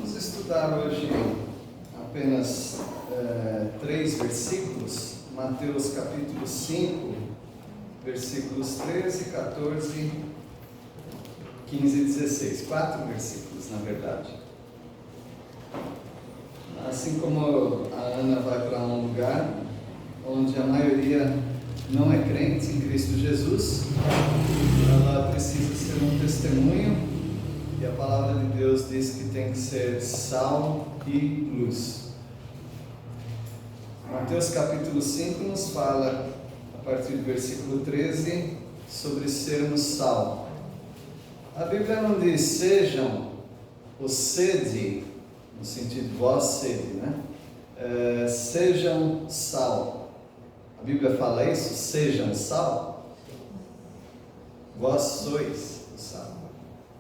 Vamos estudar hoje apenas 3 versículos, Mateus capítulo 5, versículos 13, 14, 15 e 16, 4 versículos na verdade. Assim como a Ana vai para um lugar onde a maioria não é crente em Cristo Jesus, ela precisa ser um testemunho. E a palavra de Deus diz que tem que ser sal e luz. Mateus capítulo 5 nos fala, a partir do versículo 13, sobre sermos sal. A Bíblia não diz sejam ou sede, no sentido vós sede, né? Sejam sal. A Bíblia fala isso? Sejam sal? Vós sois o sal.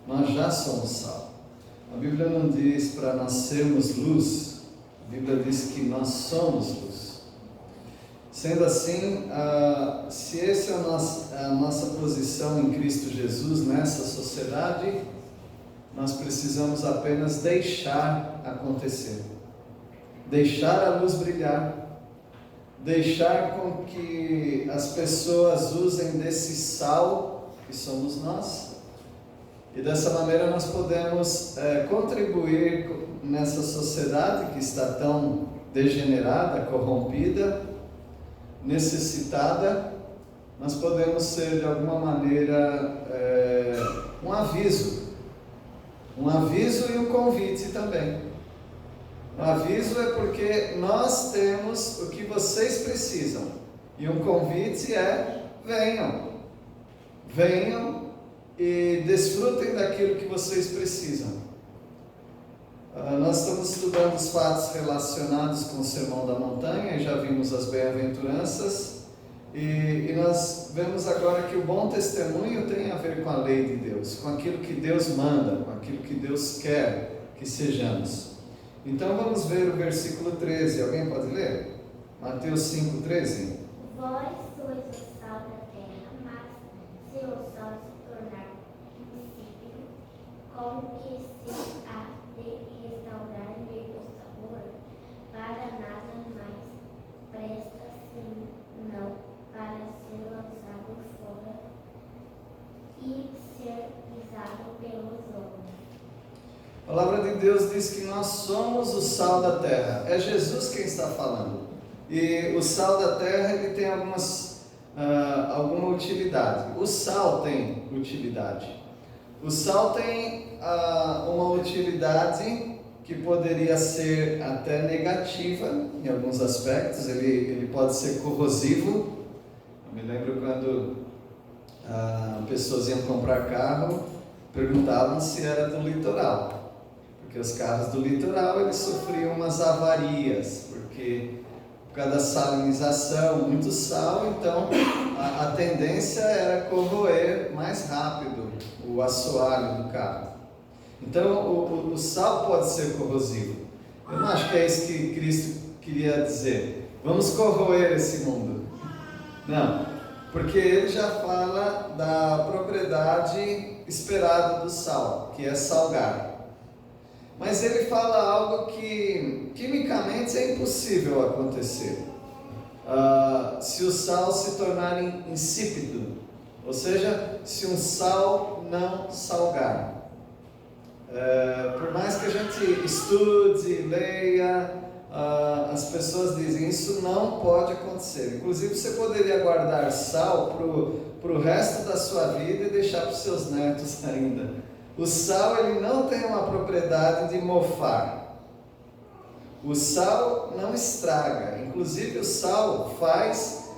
Nós já somos sal. A Bíblia não diz para nós sermos luz. A Bíblia diz que nós somos luz. Sendo assim, se essa é a nossa posição em Cristo Jesus nessa sociedade, nós precisamos apenas deixar acontecer. Deixar a luz brilhar. Deixar com que as pessoas usem desse sal que somos nós. E dessa maneira nós podemos contribuir nessa sociedade que está tão degenerada, corrompida, necessitada. Nós podemos ser de alguma maneira um aviso e um convite também. Um aviso é porque nós temos o que vocês precisam, e um convite é: venham e desfrutem daquilo que vocês precisam. Nós estamos estudando os fatos relacionados com o Sermão da Montanha e já vimos as bem-aventuranças, e nós vemos agora que o bom testemunho tem a ver com a lei de Deus, com aquilo que Deus manda, com aquilo que Deus quer que sejamos. Então vamos ver o versículo 13, alguém pode ler? Mateus 5, 13. Vós sois o sal da terra, mas se o sal se tornar insípido, como que se há de restaurar-lhe o sabor? Para nada mais presta senão para ser lançado fora e ser pisado pelos homens. A palavra de Deus diz que nós somos o sal da terra. É Jesus quem está falando. E o sal da terra, ele tem alguma utilidade. O sal tem utilidade. O sal tem uma utilidade que poderia ser até negativa em alguns aspectos. Ele pode ser corrosivo. Eu me lembro quando pessoas iam comprar carro, perguntavam se era do litoral. Porque os carros do litoral, eles sofriam umas avarias, porque por causa da salinização, muito sal, então a tendência era corroer mais rápido o assoalho do carro. Então o sal pode ser corrosivo. Eu não acho que é isso que Cristo queria dizer. Vamos corroer esse mundo. Não, porque ele já fala da propriedade esperada do sal, que é salgar. Mas ele fala algo que quimicamente é impossível acontecer. Se o sal se tornar insípido, ou seja, se um sal não salgar. Por mais que a gente estude, leia, as pessoas dizem isso não pode acontecer. Inclusive você poderia guardar sal para o resto da sua vida e deixar para os seus netos ainda. O sal, ele não tem uma propriedade de mofar. O sal não estraga. Inclusive o sal faz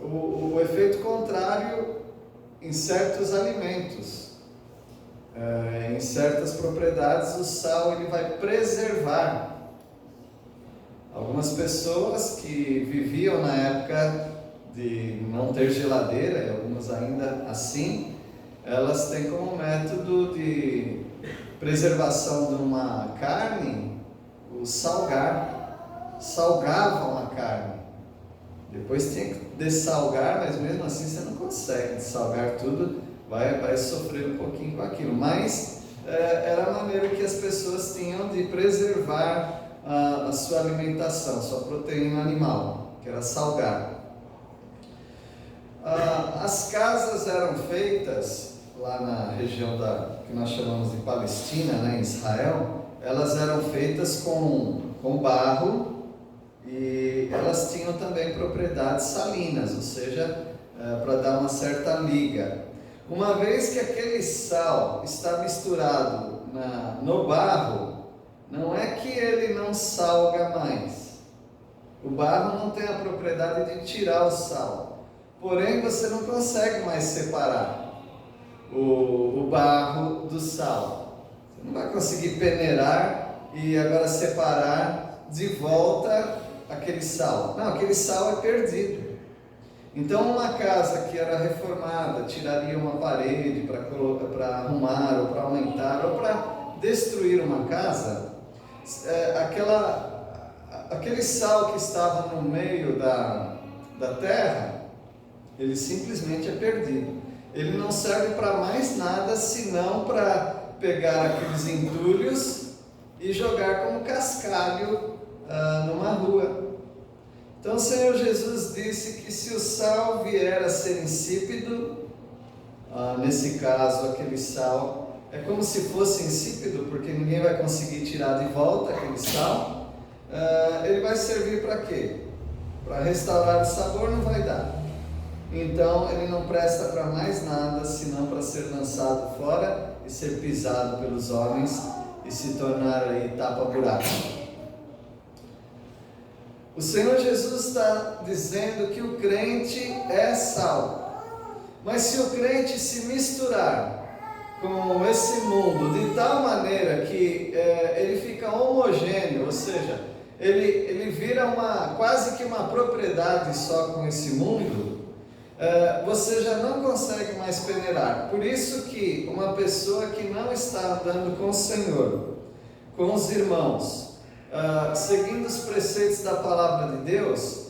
o efeito contrário em certos alimentos. Em certas propriedades o sal ele vai preservar. Algumas pessoas que viviam na época de não ter geladeira, e algumas ainda assim, elas têm como método de preservação de uma carne o salgar. Salgavam a carne. Depois tinha que dessalgar, mas mesmo assim você não consegue dessalgar tudo, vai sofrer um pouquinho com aquilo. Mas era a maneira que as pessoas tinham de preservar a sua alimentação, sua proteína animal, que era salgar. As casas eram feitas lá na região que nós chamamos de Palestina, né, em Israel. Elas eram feitas com barro e elas tinham também propriedades salinas, ou seja, para dar uma certa liga. Uma vez que aquele sal está misturado no barro, não é que ele não salga mais. O barro não tem a propriedade de tirar o sal. Porém, você não consegue mais separar o barro do sal. Você não vai conseguir peneirar e agora separar de volta aquele sal. Não, aquele sal é perdido. Então, uma casa que era reformada, tiraria uma parede para arrumar, ou para aumentar, ou para destruir uma casa, aquele sal que estava no meio da terra, ele simplesmente é perdido. Ele não serve para mais nada, senão para pegar aqueles entulhos e jogar como cascalho numa rua. Então o Senhor Jesus disse que se o sal vier a ser insípido, nesse caso aquele sal é como se fosse insípido, porque ninguém vai conseguir tirar de volta aquele sal, ele vai servir para quê? Para restaurar o sabor não vai dar. Então ele não presta para mais nada, senão para ser lançado fora e ser pisado pelos homens e se tornar aí tapa-buraco. O Senhor Jesus está dizendo que o crente é sal. Mas se o crente se misturar com esse mundo de tal maneira que ele fica homogêneo, ou seja, ele vira quase que uma propriedade só com esse mundo, você já não consegue mais peneirar. Por isso que uma pessoa que não está andando com o Senhor, com os irmãos, seguindo os preceitos da palavra de Deus,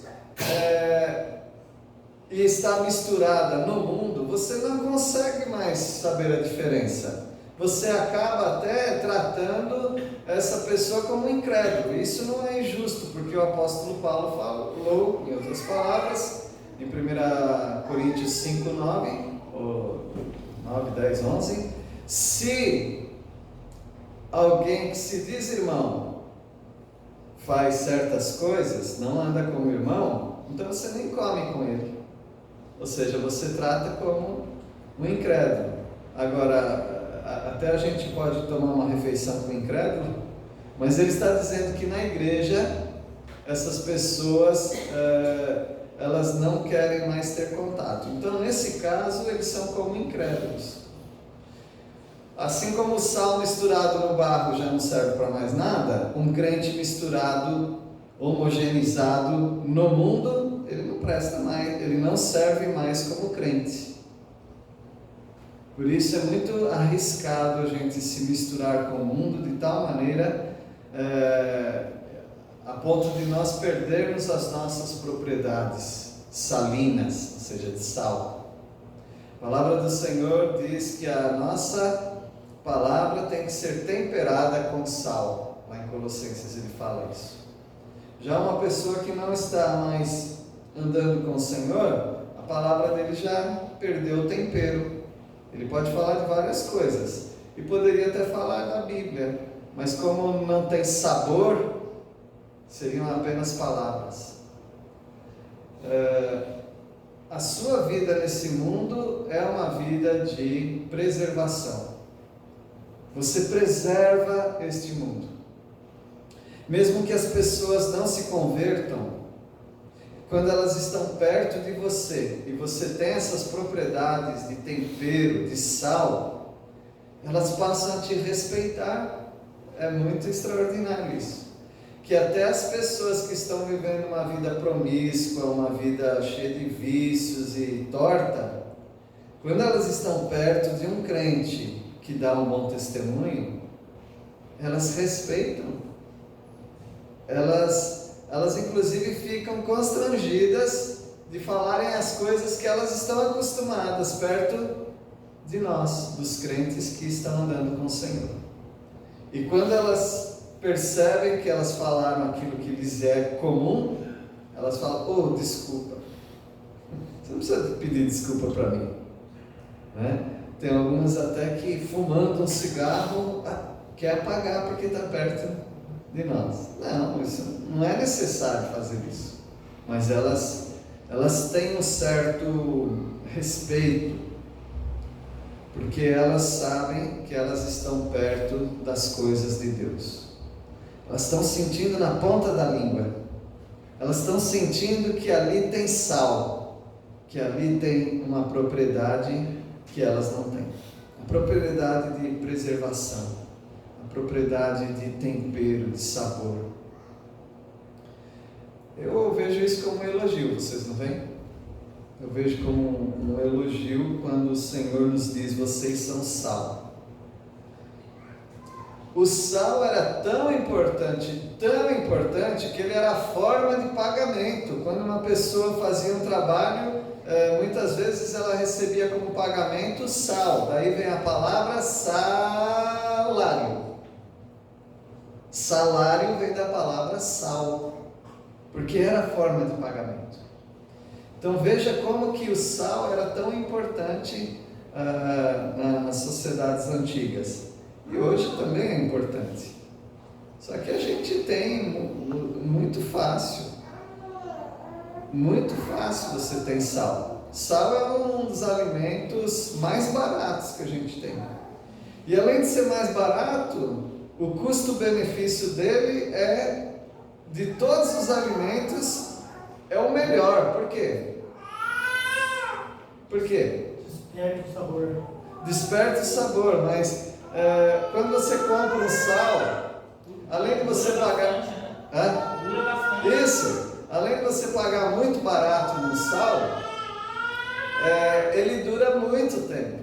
e está misturada no mundo, você não consegue mais saber a diferença. Você acaba até tratando essa pessoa como incrédulo. Isso não é injusto, porque o apóstolo Paulo falou, em outras palavras, em 1 Coríntios 5, 9, ou 9, 10, 11, se alguém que se diz irmão faz certas coisas, não anda como irmão, então você nem come com ele. Ou seja, você trata como um incrédulo. Agora, até a gente pode tomar uma refeição com o incrédulo, mas ele está dizendo que na igreja, essas pessoas, elas não querem mais ter contato. Então, nesse caso, eles são como incrédulos. Assim como o sal misturado no barro já não serve para mais nada, um crente misturado, homogeneizado no mundo, ele não presta mais, ele não serve mais como crente. Por isso é muito arriscado a gente se misturar com o mundo de tal maneira a ponto de nós perdermos as nossas propriedades salinas, ou seja, de sal. A palavra do Senhor diz que a nossa palavra tem que ser temperada com sal. Lá em Colossenses ele fala isso. Já uma pessoa que não está mais andando com o Senhor, a palavra dele já perdeu o tempero. Ele pode falar de várias coisas e poderia até falar da Bíblia, mas como não tem sabor, seriam apenas palavras. A sua vida nesse mundo é uma vida de preservação. Você preserva este mundo. Mesmo que as pessoas não se convertam, quando elas estão perto de você e você tem essas propriedades de tempero, de sal, elas passam a te respeitar. É muito extraordinário isso. Que até as pessoas que estão vivendo uma vida promíscua, uma vida cheia de vícios e torta, quando elas estão perto de um crente que dá um bom testemunho, elas respeitam. Elas inclusive ficam constrangidas de falarem as coisas que elas estão acostumadas perto de nós, dos crentes que estão andando com o Senhor. E quando elas percebem que elas falaram aquilo que lhes é comum, elas falam: oh, desculpa. Você não precisa pedir desculpa para mim, né? Tem algumas até que, fumando um cigarro, quer apagar porque está perto de nós. Não, isso não é necessário fazer isso. Mas elas têm um certo respeito, porque elas sabem que elas estão perto das coisas de Deus. Elas estão sentindo na ponta da língua. Elas estão sentindo que ali tem sal, que ali tem uma propriedade que elas não têm. A propriedade de preservação, a propriedade de tempero, de sabor. Eu vejo isso como um elogio, vocês não veem? Eu vejo como um elogio quando o Senhor nos diz: vocês são sal. O sal era tão importante, que ele era a forma de pagamento. Quando uma pessoa fazia um trabalho, muitas vezes ela recebia como pagamento sal. Daí vem a palavra salário. Salário vem da palavra sal, porque era a forma de pagamento. Então veja como que o sal era tão importante nas sociedades antigas. E hoje também é importante. Só que a gente tem muito fácil você tem sal. Sal é um dos alimentos mais baratos que a gente tem. E além de ser mais barato, o custo-benefício dele de todos os alimentos, é o melhor. Por quê? Por quê? Desperta o sabor. Desperta o sabor, mas quando você compra um sal, além de você pagar... Dura bastante. Isso! Além de você pagar muito barato no sal, ele dura muito tempo.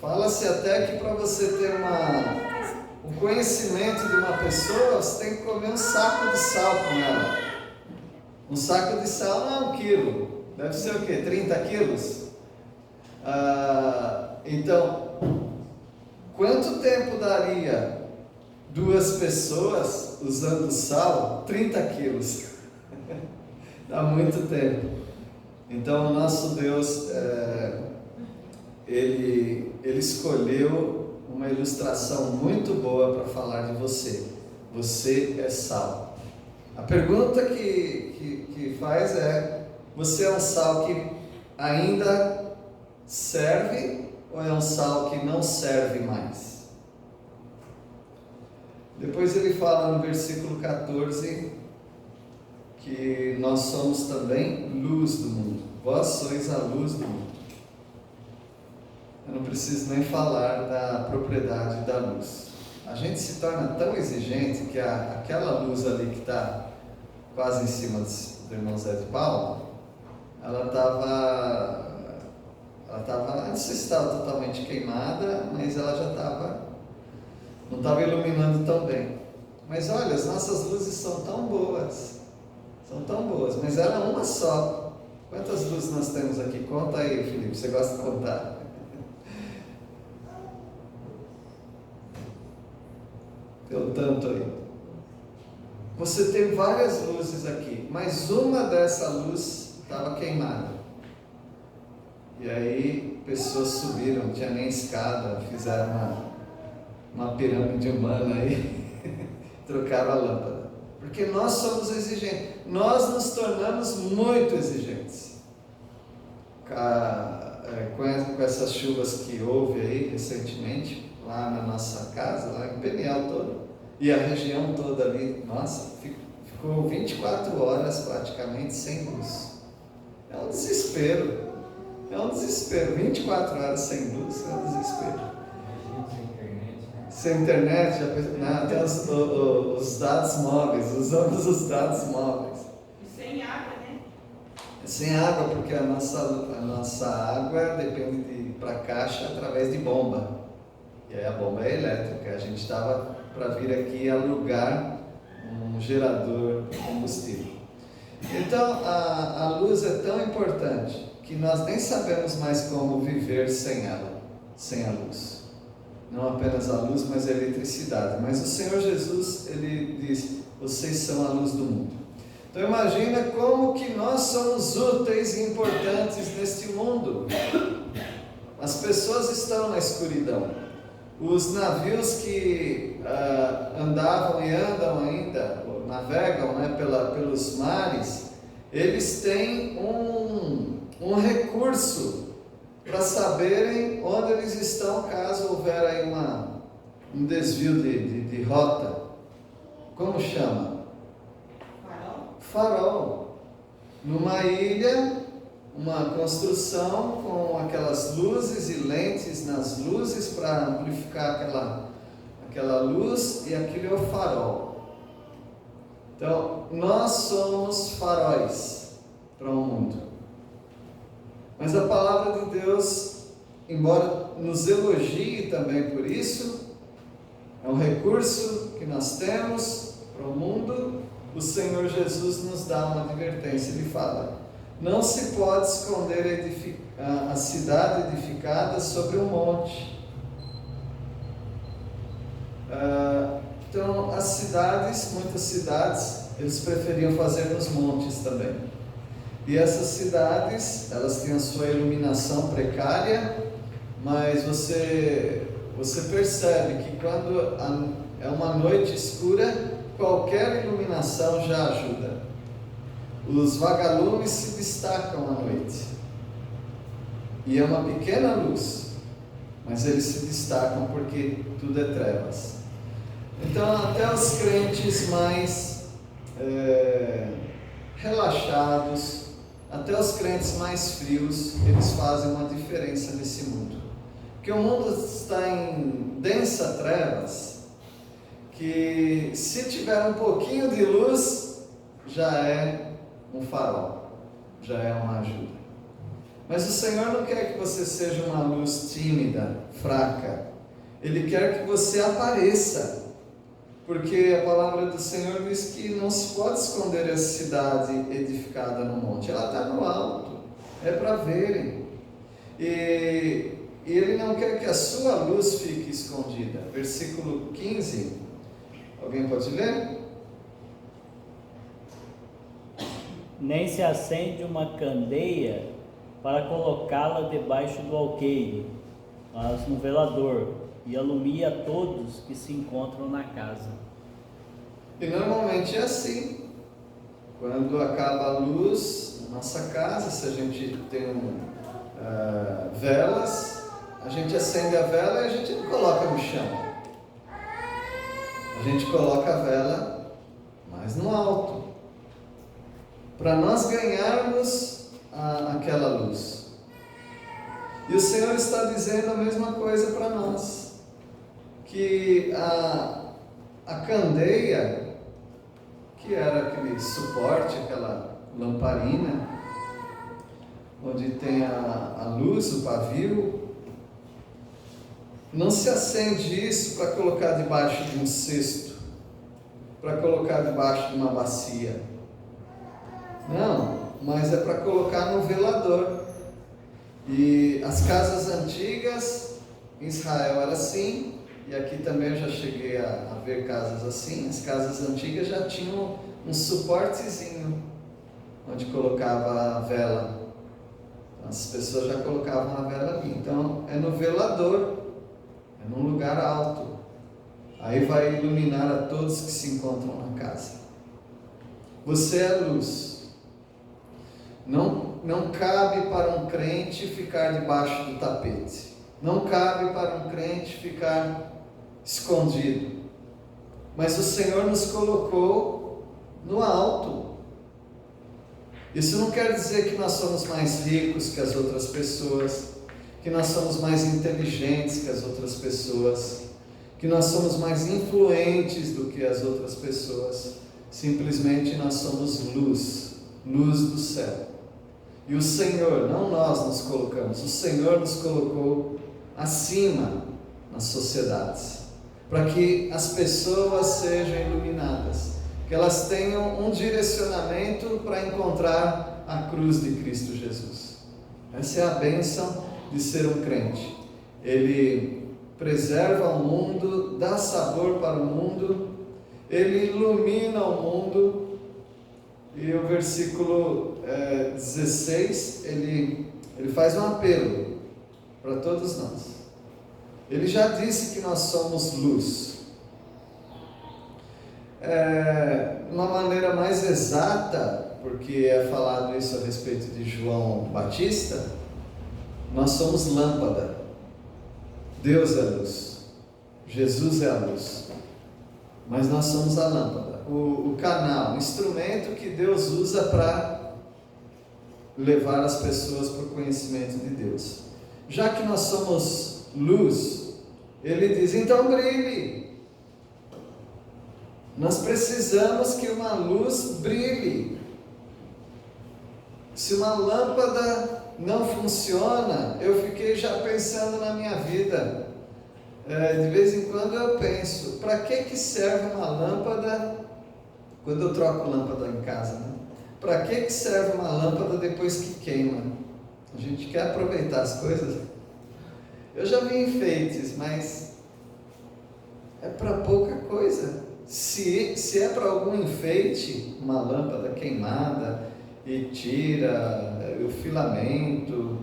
Fala-se até que para você ter um conhecimento de uma pessoa, você tem que comer um saco de sal com ela. Um saco de sal não é 1 quilo, deve ser o quê? 30 quilos? Então, quanto tempo daria 2 pessoas usando sal? 30 quilos. Dá muito tempo. Então o nosso Deus, ele escolheu uma ilustração muito boa para falar de você. Você é sal. A pergunta que faz é: você é um sal que ainda serve ou é um sal que não serve mais? Depois ele fala no versículo 14 que nós somos também luz do mundo. Vós sois a luz do mundo. Eu não preciso nem falar da propriedade da luz. A gente se torna tão exigente que aquela luz ali que está quase em cima do irmão Zé de Paulo, ela estava, não sei se estava totalmente queimada, mas ela já não estava iluminando tão bem. Mas olha, as nossas luzes são tão boas, mas ela é uma só. Quantas luzes nós temos aqui? Conta aí, Felipe, você gosta de contar. Deu tanto aí. Você tem várias luzes aqui, mas uma dessa luz estava queimada. E aí pessoas subiram, não tinha nem escada, fizeram uma pirâmide humana aí, trocaram a lâmpada. Porque nós somos exigentes, nós nos tornamos muito exigentes. Com essas chuvas que houve aí recentemente, lá na nossa casa, lá em Peniel todo, e a região toda ali, nossa, ficou 24 horas praticamente sem luz. É um desespero, 24 horas sem luz é um desespero. Sem internet, até os dados móveis, usamos os dados móveis. E sem água, né? Sem água, porque a nossa água depende de ir para a caixa através de bomba. E aí a bomba é elétrica. A gente estava para vir aqui alugar um gerador de combustível. Então a luz é tão importante que nós nem sabemos mais como viver sem ela, sem a luz. Não apenas a luz, mas a eletricidade. Mas o Senhor Jesus, Ele diz, vocês são a luz do mundo. Então imagina como que nós somos úteis e importantes neste mundo. As pessoas estão na escuridão. Os navios que andavam e andam ainda, navegam, né, pelos mares, eles têm um recurso para saberem onde eles estão caso houver aí um desvio de rota. Como chama? Farol. Numa ilha, uma construção com aquelas luzes e lentes nas luzes para amplificar aquela luz, e aquilo é o farol. Então, nós somos faróis para o mundo. Mas a palavra de Deus, embora nos elogie também por isso, é um recurso que nós temos para o mundo. O Senhor Jesus nos dá uma advertência. Ele fala: não se pode esconder a cidade edificada sobre um monte. Então, as cidades, muitas cidades, eles preferiam fazer nos montes também. E essas cidades, elas têm a sua iluminação precária, mas você percebe que quando é uma noite escura, qualquer iluminação já ajuda. Os vagalumes se destacam à noite. E é uma pequena luz, mas eles se destacam porque tudo é trevas. Então, até os crentes mais relaxados, até os crentes mais frios, eles fazem uma diferença nesse mundo. Porque o mundo está em densa trevas, que se tiver um pouquinho de luz, já é um farol, já é uma ajuda. Mas o Senhor não quer que você seja uma luz tímida, fraca. Ele quer que você apareça. Porque a palavra do Senhor diz que não se pode esconder essa cidade edificada no monte. Ela está no alto, é para verem. E Ele não quer que a sua luz fique escondida. Versículo 15, alguém pode ler? Nem se acende uma candeia para colocá-la debaixo do alqueire, mas no velador, e alumia a todos que se encontram na casa. E normalmente é assim. Quando acaba a luz na nossa casa, se a gente tem velas, a gente acende a vela e a gente não coloca no chão. A gente coloca a vela mais no alto, para nós ganharmos aquela luz. E o Senhor está dizendo a mesma coisa para nós, que a candeia, que era aquele suporte, aquela lamparina, onde tem a luz, o pavio, não se acende isso para colocar debaixo de um cesto, para colocar debaixo de uma bacia. Não, mas é para colocar no velador. E as casas antigas em Israel era assim, e aqui também eu já cheguei a ver casas assim. As casas antigas já tinham um suportezinho onde colocava a vela. As pessoas já colocavam a vela ali. Então é no velador, é num lugar alto. Aí vai iluminar a todos que se encontram na casa. Você é a luz. Não cabe para um crente ficar debaixo do tapete. Não cabe para um crente ficar escondido. Mas o Senhor nos colocou no alto. Isso não quer dizer que nós somos mais ricos que as outras pessoas, que nós somos mais inteligentes que as outras pessoas, que nós somos mais influentes do que as outras pessoas. Simplesmente nós somos luz, luz do céu. E o Senhor, não nós nos colocamos, o Senhor nos colocou acima nas sociedades, para que as pessoas sejam iluminadas, que elas tenham um direcionamento para encontrar a cruz de Cristo Jesus. Essa é a bênção de ser um crente. Ele preserva o mundo, dá sabor para o mundo, ele ilumina o mundo. E o versículo 16, ele faz um apelo para todos nós. Ele já disse que nós somos luz. Uma maneira mais exata, porque é falado isso a respeito de João Batista, nós somos lâmpada. Deus é luz, Jesus é a luz, mas nós somos a lâmpada, o canal, o instrumento que Deus usa para levar as pessoas para o conhecimento de Deus. Já que nós somos luz, ele diz, então brilhe. Nós precisamos que uma luz brilhe. Se uma lâmpada não funciona, eu fiquei já pensando na minha vida. De vez em quando eu penso, para que serve uma lâmpada, quando eu troco lâmpada em casa, né? Para que serve uma lâmpada depois que queima? A gente quer aproveitar as coisas. Eu já vi enfeites, mas é para pouca coisa. Se é para algum enfeite, uma lâmpada queimada e tira o filamento,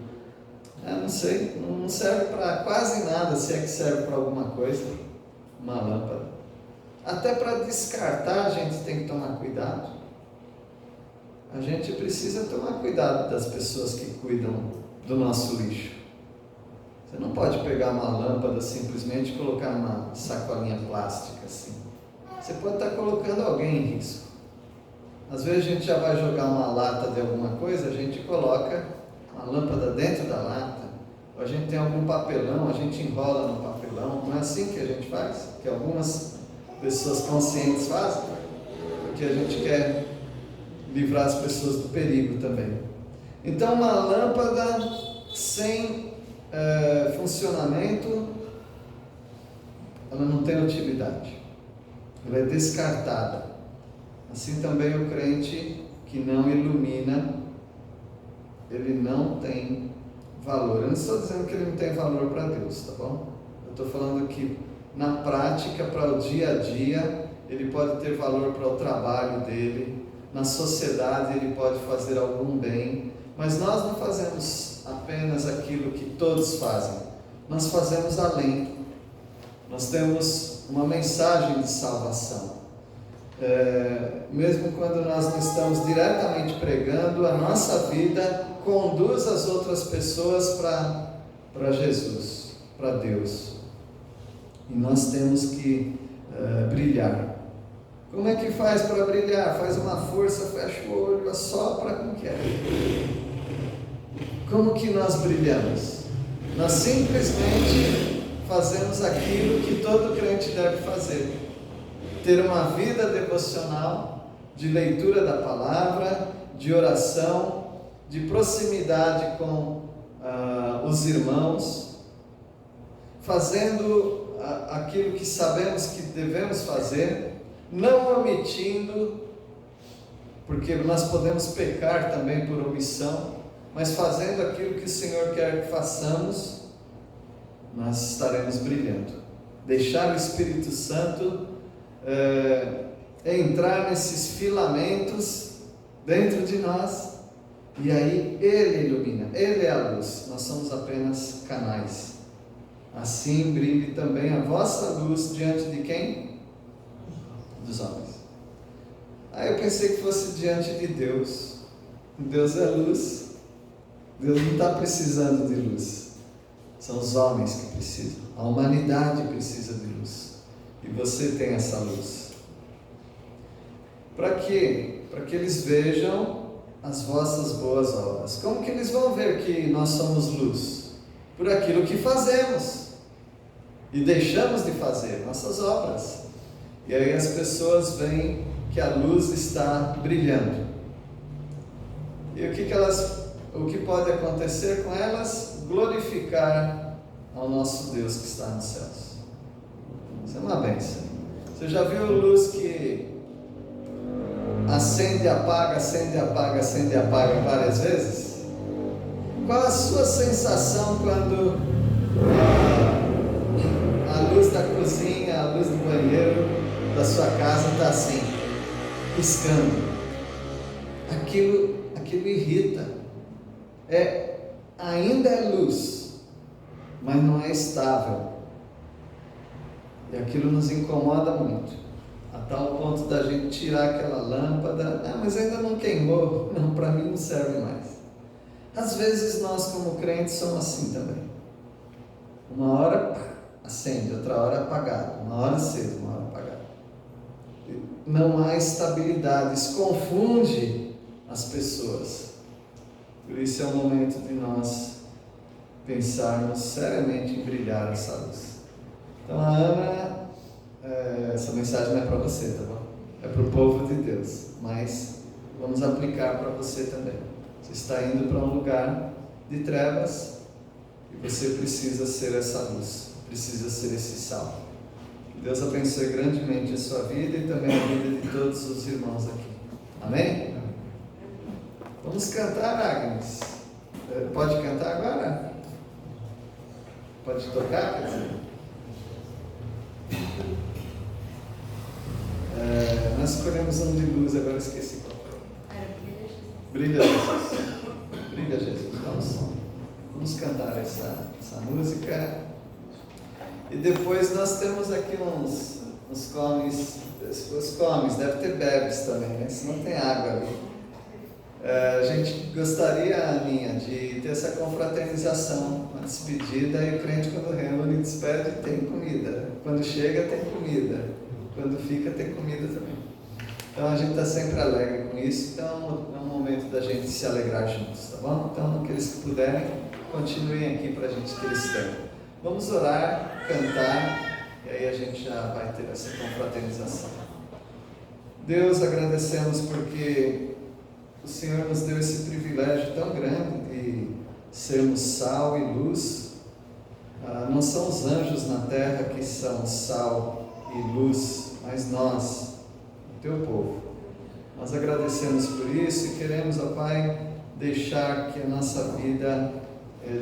não sei, não serve para quase nada, se é que serve para alguma coisa, uma lâmpada. Até para descartar a gente tem que tomar cuidado. A gente precisa tomar cuidado das pessoas que cuidam do nosso lixo. Você não pode pegar uma lâmpada simplesmente e colocar numa sacolinha plástica assim. Você pode estar colocando alguém em risco. Às vezes a gente já vai jogar uma lata de alguma coisa, a gente coloca uma lâmpada dentro da lata, ou a gente tem algum papelão, a gente enrola no papelão. Não é assim que a gente faz? Que algumas pessoas conscientes fazem? Porque a gente quer livrar as pessoas do perigo também. Então uma lâmpada sem funcionamento, ela não tem utilidade, ela é descartada. Assim também o crente que não ilumina, ele não tem valor. Eu não estou dizendo que ele não tem valor para Deus, tá bom? Eu estou falando que na prática, para o dia a dia, ele pode ter valor para o trabalho dele, na sociedade ele pode fazer algum bem, mas nós não fazemos apenas aquilo que todos fazem, nós fazemos além. Nós temos uma mensagem de salvação. Mesmo quando nós não estamos diretamente pregando, a nossa vida conduz as outras pessoas para Jesus, para Deus. E nós temos que brilhar. Como é que faz para brilhar? Faz uma força, fecha o olho, assopra com que é. Como que nós brilhamos? Nós simplesmente fazemos aquilo que todo crente deve fazer. Ter uma vida devocional, de leitura da palavra, de oração, de proximidade com os irmãos, fazendo aquilo que sabemos que devemos fazer, não omitindo, porque nós podemos pecar também por omissão, mas fazendo aquilo que o Senhor quer que façamos, nós estaremos brilhando. Deixar o Espírito Santo entrar nesses filamentos dentro de nós, e aí Ele ilumina, Ele é a luz, nós somos apenas canais. Assim brilhe também a vossa luz diante de quem? Dos homens. Eu pensei que fosse diante de Deus. Deus é luz, Deus não está precisando de luz, são os homens que precisam, a humanidade precisa de luz, e você tem essa luz. Para quê? Para que eles vejam as vossas boas obras. Como que eles vão ver que nós somos luz? Por aquilo que fazemos e deixamos de fazer, nossas obras. E aí as pessoas veem que a luz está brilhando. E o que pode acontecer com elas? Glorificar ao nosso Deus que está nos céus. Isso é uma bênção. Você já viu luz que acende, apaga, acende, apaga, acende, apaga várias vezes? Qual a sua sensação quando a luz da cozinha, a luz do banheiro da sua casa está assim, piscando? Aquilo irrita. Ainda é luz, mas não é estável. E aquilo nos incomoda muito, a tal ponto da gente tirar aquela lâmpada. Mas ainda não queimou. Não, para mim não serve mais. Às vezes nós como crentes somos assim também. Uma hora acende, outra hora apagado, uma hora aceso, uma hora apagado. Não há estabilidade, isso confunde as pessoas. Por isso é o momento de nós pensarmos seriamente em brilhar essa luz. Então a Ana, essa mensagem não é para você, tá bom? É para o povo de Deus, mas vamos aplicar para você também. Você está indo para um lugar de trevas e você precisa ser essa luz, precisa ser esse sal. Que Deus abençoe grandemente a sua vida e também a vida de todos os irmãos aqui. Amém? Vamos cantar, Agnes. Pode cantar agora? Pode tocar, quer dizer? Nós escolhemos um de luz, agora esqueci qual foi. Brilha Jesus. Brilha Jesus. Vamos cantar essa música. E depois nós temos aqui uns comes. Os comes, deve ter bebes também, né? Senão tem água ali. A gente gostaria, Aninha, de ter essa confraternização, uma despedida, e o crente quando reúne despede tem comida. Quando chega tem comida. Quando fica tem comida também. Então a gente está sempre alegre com isso. Então é um momento da gente se alegrar juntos, tá bom? Então aqueles que puderem, continuem aqui para a gente ter esse tempo. Vamos orar, cantar, e aí a gente já vai ter essa confraternização. Deus, agradecemos porque o Senhor nos deu esse privilégio tão grande de sermos sal e luz. Não são os anjos na terra que são sal e luz, mas nós, o teu povo. Nós agradecemos por isso e queremos, ó Pai, deixar que a nossa vida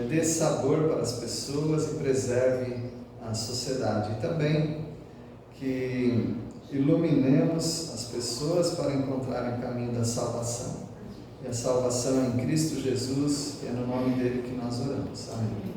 dê sabor para as pessoas e preserve a sociedade. E também que iluminemos as pessoas para encontrarem o caminho da salvação. E a salvação é em Cristo Jesus, e é no nome dele que nós oramos. Amém.